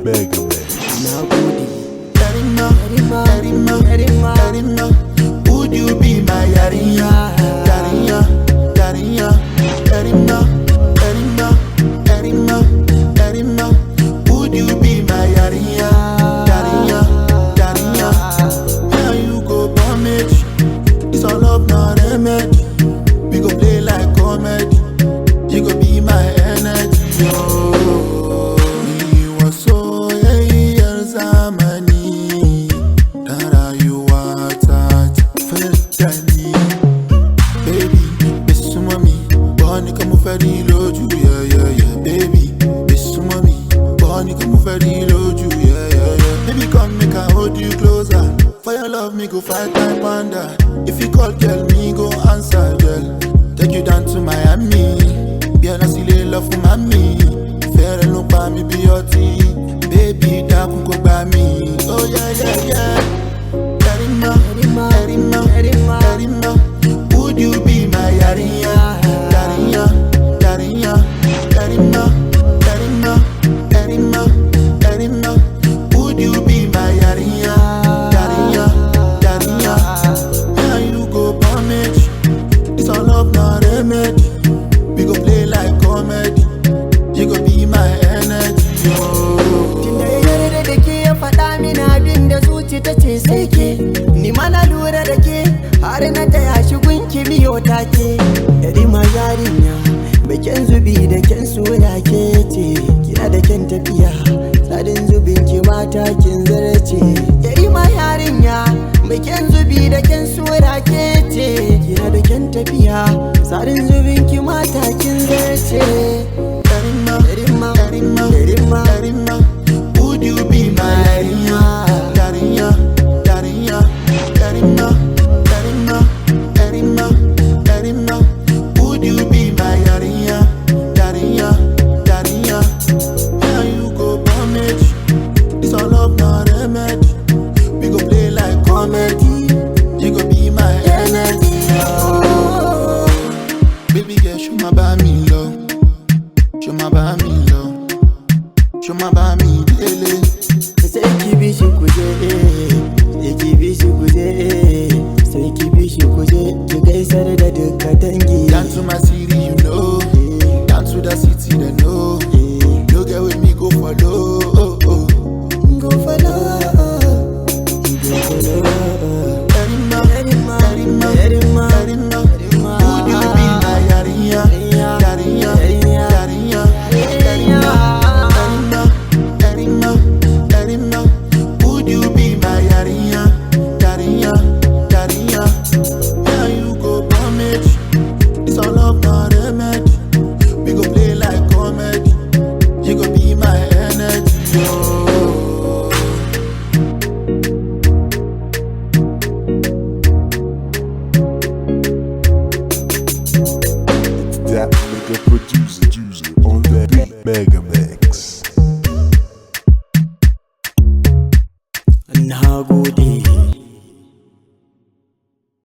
Mega Man. Karima, would you be my Yarinya? Karima, would you be my Yarinya? Now you go damage, it's all love, not remedy. We go play like comedy, you go be my energy. Oh, we was so zamani, Tara you are that Ferdani. Baby, besu mami, boni kamu feri loju, yeah. Baby, besu mami, boni kamu feri loju, yeah. Baby, come make I hold you closer. For your love, me go fight like panda. If you call, girl, me go answer, girl. Take you down to Miami. Bien asile love for mommy. Fair no pa me be your tea. Baby, dakun ko gba mi. Oh yeah. Karima, would you be my Yarinya? Karima, would you be my Yarinya? Now you go damage, it's all love, not remedy. We go play like comedy, you go be my energy. Tunda ya yarda da ke ya faɗa mini abin da zuci ta ce sai ke. Ni ma na lura da ke har na taya shi gunki miyo take. Karima yarinya mai kyan zubi da kyan sura ke ce. Kina da kyan tafiya tsarin zubin ki mata kin zarce. Karima yarinya mai kyan zubi da kyan sura ke ce. Kina da kyan tafiya tsarin zubin ki mata kin zarce. Karima, would you be my Yarinya? Karima, would you be my Yarinya? Now you go damage, it's all love, not remedy. We go play like comedy, you go be my energy. Oh. Baby girl, show my bami love, show my bami love, show my bami daily. Sai ki bi shi kuje, sai ki bi shi kuje, sai ki bi shi kuje, ki gaisar da duka dangi. Down to my city, you know, down to the city, then